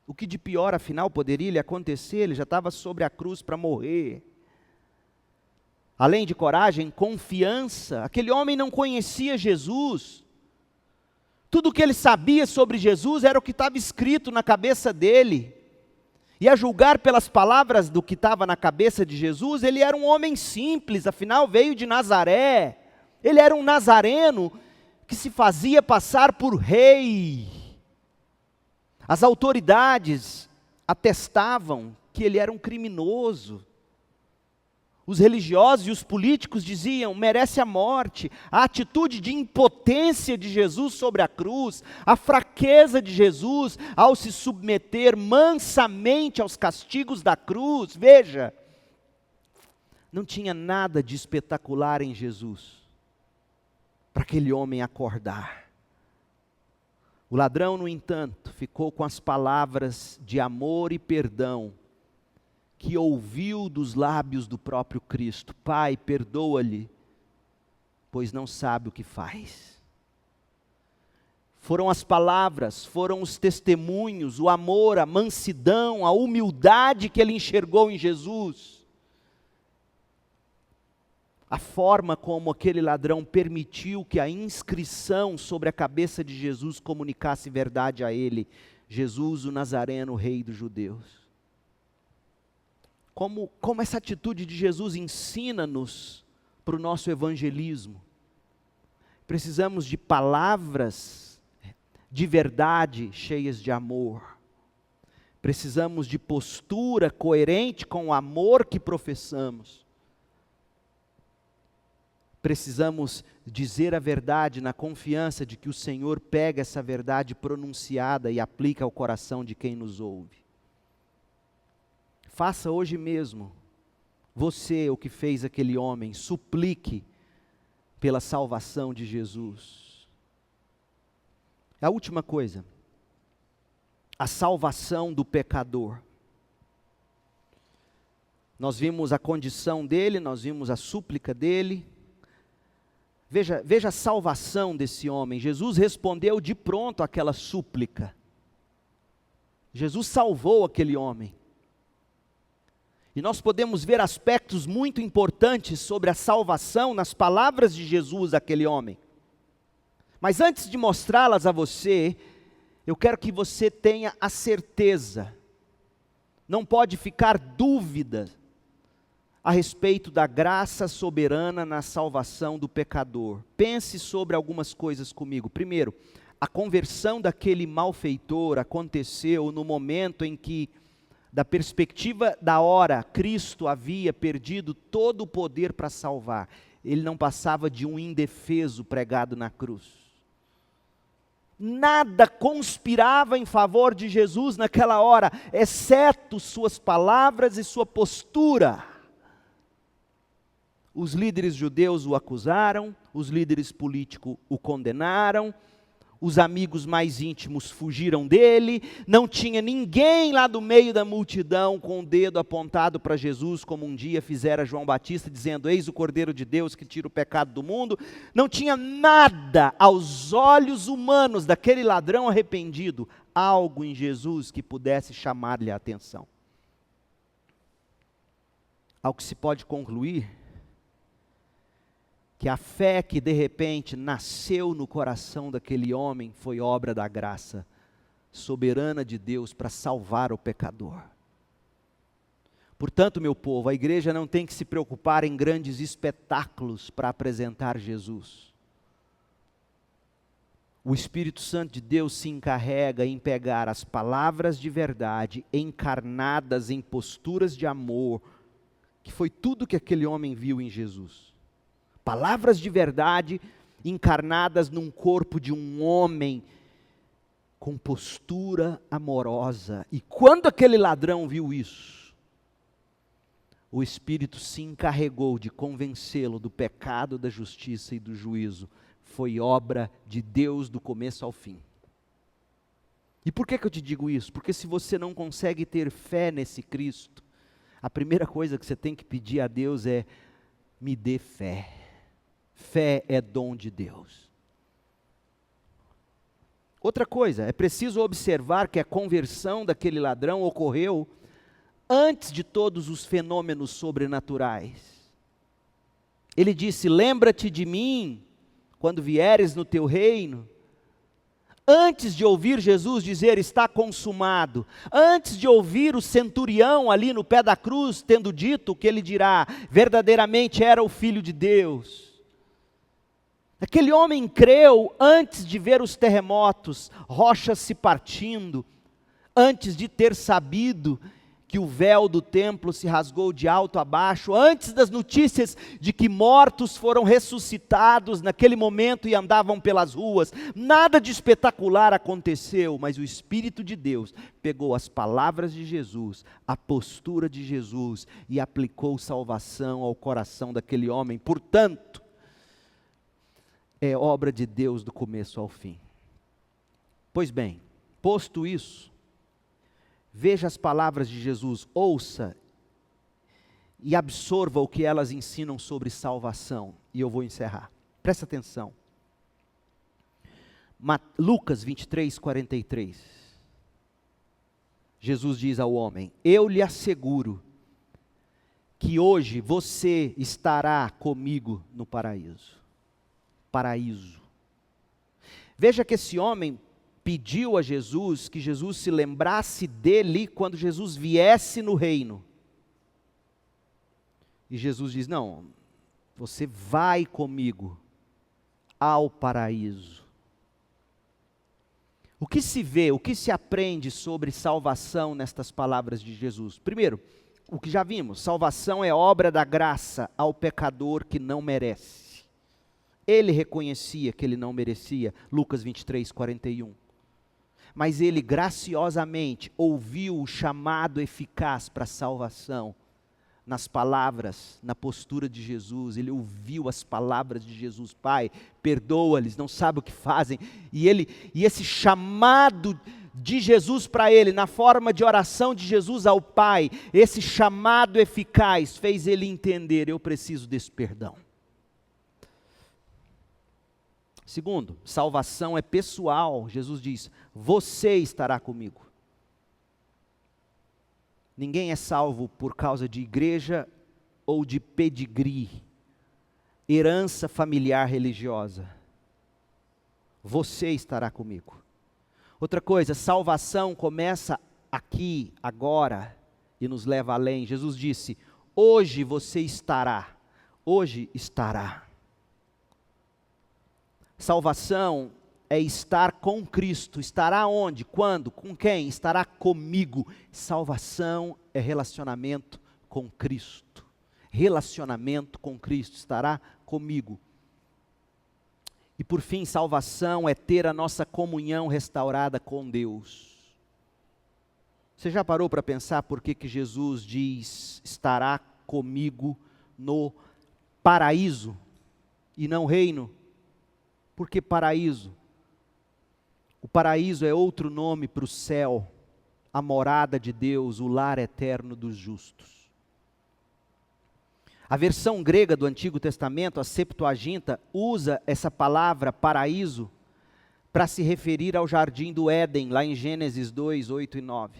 O que de pior, afinal, poderia lhe acontecer? Ele já estava sobre a cruz para morrer. Além de coragem, confiança. Aquele homem não conhecia Jesus. Tudo o que ele sabia sobre Jesus era o que estava escrito na cabeça dele. E a julgar pelas palavras do que estava na cabeça de Jesus, ele era um homem simples, afinal veio de Nazaré. Ele era um nazareno que se fazia passar por rei. As autoridades atestavam que ele era um criminoso. Os religiosos e os políticos diziam: merece a morte. A atitude de impotência de Jesus sobre a cruz, a fraqueza de Jesus ao se submeter mansamente aos castigos da cruz, veja, não tinha nada de espetacular em Jesus para aquele homem acordar. O ladrão, no entanto, ficou com as palavras de amor e perdão que ouviu dos lábios do próprio Cristo: Pai, perdoa-lhe, pois não sabe o que faz. Foram as palavras, foram os testemunhos, o amor, a mansidão, a humildade que ele enxergou em Jesus. A forma como aquele ladrão permitiu que a inscrição sobre a cabeça de Jesus comunicasse verdade a ele: Jesus, o Nazareno, Rei dos Judeus. Como essa atitude de Jesus ensina-nos para o nosso evangelismo. Precisamos de palavras de verdade cheias de amor. Precisamos de postura coerente com o amor que professamos. Precisamos dizer a verdade na confiança de que o Senhor pega essa verdade pronunciada e aplica ao coração de quem nos ouve. Faça hoje mesmo, você o que fez aquele homem, suplique pela salvação de Jesus. A última coisa, a salvação do pecador. Nós vimos a condição dele, nós vimos a súplica dele. Veja a salvação desse homem. Jesus respondeu de pronto àquela súplica. Jesus salvou aquele homem. E nós podemos ver aspectos muito importantes sobre a salvação nas palavras de Jesus àquele homem. Mas antes de mostrá-las a você, eu quero que você tenha a certeza, não pode ficar dúvida a respeito da graça soberana na salvação do pecador. Pense sobre algumas coisas comigo. Primeiro, a conversão daquele malfeitor aconteceu no momento em que, da perspectiva da hora, Cristo havia perdido todo o poder para salvar. Ele não passava de um indefeso pregado na cruz. Nada conspirava em favor de Jesus naquela hora, exceto suas palavras e sua postura. Os líderes judeus o acusaram, os líderes políticos o condenaram, os amigos mais íntimos fugiram dele, não tinha ninguém lá do meio da multidão com o dedo apontado para Jesus, como um dia fizera João Batista, dizendo: eis o Cordeiro de Deus que tira o pecado do mundo. Não tinha nada aos olhos humanos daquele ladrão arrependido, algo em Jesus que pudesse chamar-lhe a atenção. Ao que se pode concluir, que a fé que de repente nasceu no coração daquele homem foi obra da graça soberana de Deus para salvar o pecador. Portanto, meu povo, a igreja não tem que se preocupar em grandes espetáculos para apresentar Jesus. O Espírito Santo de Deus se encarrega em pegar as palavras de verdade, encarnadas em posturas de amor, que foi tudo que aquele homem viu em Jesus. Palavras de verdade encarnadas num corpo de um homem com postura amorosa. E quando aquele ladrão viu isso, o Espírito se encarregou de convencê-lo do pecado, da justiça e do juízo. Foi obra de Deus do começo ao fim. E por que eu te digo isso? Porque se você não consegue ter fé nesse Cristo, a primeira coisa que você tem que pedir a Deus é: me dê fé. Fé é dom de Deus. Outra coisa, é preciso observar que a conversão daquele ladrão ocorreu antes de todos os fenômenos sobrenaturais. Ele disse: lembra-te de mim quando vieres no teu reino. Antes de ouvir Jesus dizer está consumado, antes de ouvir o centurião ali no pé da cruz tendo dito o que ele dirá, verdadeiramente era o Filho de Deus. Aquele homem creu antes de ver os terremotos, rochas se partindo, antes de ter sabido que o véu do templo se rasgou de alto a baixo, antes das notícias de que mortos foram ressuscitados naquele momento e andavam pelas ruas. Nada de espetacular aconteceu, mas o Espírito de Deus pegou as palavras de Jesus, a postura de Jesus e aplicou salvação ao coração daquele homem. Portanto, é obra de Deus do começo ao fim. Pois bem, posto isso, veja as palavras de Jesus, ouça e absorva o que elas ensinam sobre salvação. E eu vou encerrar. Presta atenção. Lucas 23, 43. Jesus diz ao homem: eu lhe asseguro que hoje você estará comigo no paraíso. Paraíso. Veja que esse homem pediu a Jesus que Jesus se lembrasse dele quando Jesus viesse no reino. E Jesus diz: não, você vai comigo ao paraíso. O que se vê, o que se aprende sobre salvação nestas palavras de Jesus? Primeiro, o que já vimos, salvação é obra da graça ao pecador que não merece. Ele reconhecia que ele não merecia, Lucas 23, 41. Mas ele graciosamente ouviu o chamado eficaz para a salvação, nas palavras, na postura de Jesus. Ele ouviu as palavras de Jesus: Pai, perdoa-lhes, não sabem o que fazem. E esse chamado de Jesus para ele, na forma de oração de Jesus ao Pai, esse chamado eficaz fez ele entender: eu preciso desse perdão. Segundo, salvação é pessoal. Jesus diz: você estará comigo. Ninguém é salvo por causa de igreja ou de pedigree, herança familiar religiosa. Você estará comigo. Outra coisa, salvação começa aqui, agora, e nos leva além. Jesus disse: hoje você estará. Hoje estará. Salvação é estar com Cristo. Estará onde? Quando? Com quem? Estará comigo. Salvação é relacionamento com Cristo. Relacionamento com Cristo. Estará comigo. E por fim, salvação é ter a nossa comunhão restaurada com Deus. Você já parou para pensar por que Jesus diz: estará comigo no paraíso e não reino? Por que paraíso? O paraíso é outro nome para o céu, a morada de Deus, o lar eterno dos justos. A versão grega do Antigo Testamento, a Septuaginta, usa essa palavra paraíso para se referir ao jardim do Éden, lá em Gênesis 2, 8 e 9.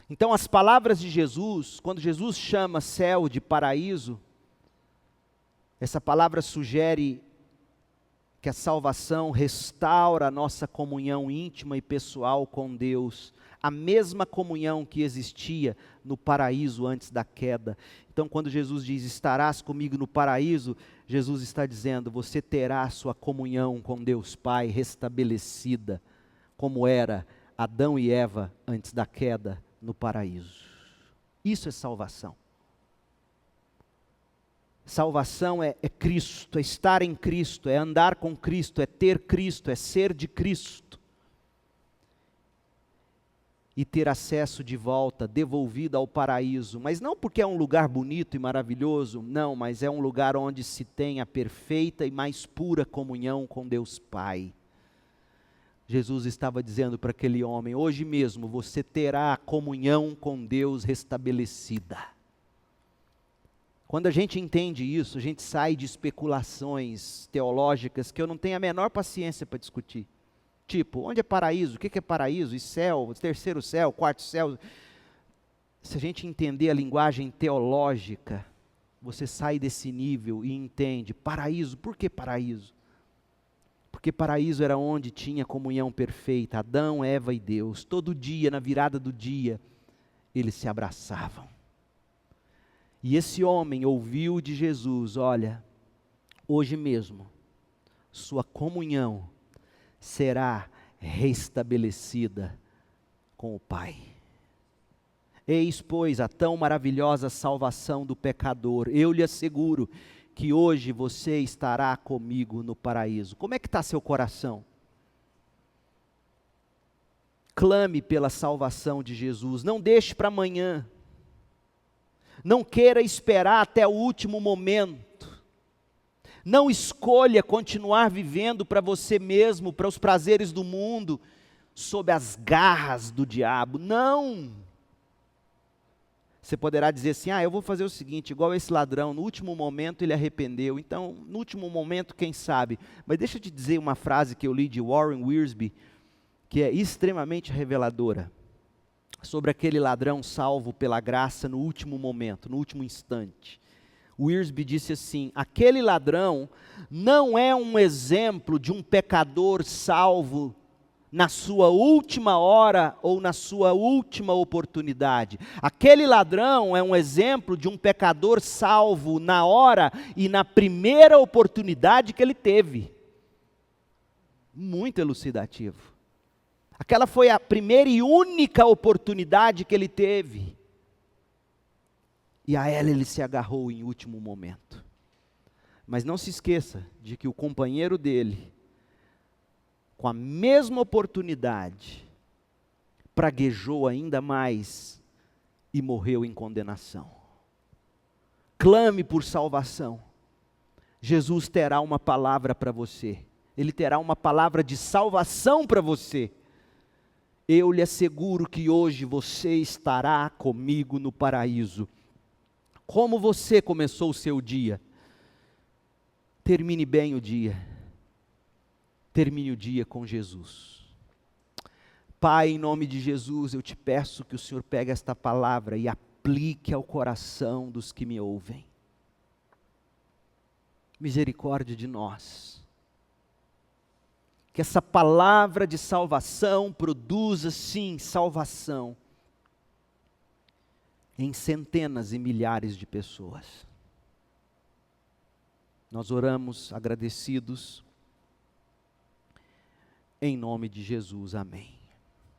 Então as palavras de Jesus, quando Jesus chama céu de paraíso, essa palavra sugere que a salvação restaura a nossa comunhão íntima e pessoal com Deus, a mesma comunhão que existia no paraíso antes da queda. Então, quando Jesus diz, estarás comigo no paraíso, Jesus está dizendo, você terá a sua comunhão com Deus Pai restabelecida, como era Adão e Eva antes da queda no paraíso. Isso é salvação. Salvação é Cristo, é estar em Cristo, é andar com Cristo, é ter Cristo, é ser de Cristo. E ter acesso de volta, devolvido ao paraíso. Mas não porque é um lugar bonito e maravilhoso, não, mas é um lugar onde se tem a perfeita e mais pura comunhão com Deus Pai. Jesus estava dizendo para aquele homem, hoje mesmo você terá a comunhão com Deus restabelecida. Quando a gente entende isso, a gente sai de especulações teológicas que eu não tenho a menor paciência para discutir. Tipo, onde é paraíso? O que é paraíso? E céu? Terceiro céu? Quarto céu? Se a gente entender a linguagem teológica, você sai desse nível e entende. Paraíso, por que paraíso? Porque paraíso era onde tinha comunhão perfeita. Adão, Eva e Deus. Todo dia, na virada do dia, eles se abraçavam. E esse homem ouviu de Jesus, olha, hoje mesmo, sua comunhão será restabelecida com o Pai. Eis, pois, a tão maravilhosa salvação do pecador. Eu lhe asseguro que hoje você estará comigo no paraíso. Como é que está seu coração? Clame pela salvação de Jesus, não deixe para amanhã. Não queira esperar até o último momento. Não escolha continuar vivendo para você mesmo, para os prazeres do mundo, sob as garras do diabo. Não! Você poderá dizer assim, eu vou fazer o seguinte, igual esse ladrão, no último momento ele arrependeu, então no último momento quem sabe. Mas deixa eu te dizer uma frase que eu li de Warren Wiersbe, que é extremamente reveladora. Sobre aquele ladrão salvo pela graça no último momento, no último instante. Wiersbe disse assim, aquele ladrão não é um exemplo de um pecador salvo na sua última hora ou na sua última oportunidade. Aquele ladrão é um exemplo de um pecador salvo na hora e na primeira oportunidade que ele teve. Muito elucidativo. Aquela foi a primeira e única oportunidade que ele teve. E a ela ele se agarrou em último momento. Mas não se esqueça de que o companheiro dele, com a mesma oportunidade, praguejou ainda mais e morreu em condenação. Clame por salvação. Jesus terá uma palavra para você. Ele terá uma palavra de salvação para você. Eu lhe asseguro que hoje você estará comigo no paraíso. Como você começou o seu dia? Termine bem o dia. Termine o dia com Jesus. Pai, em nome de Jesus, eu te peço que o Senhor pegue esta palavra e aplique ao coração dos que me ouvem. Misericórdia de nós. Que essa palavra de salvação produza, sim, salvação em centenas e milhares de pessoas. Nós oramos agradecidos, em nome de Jesus, amém.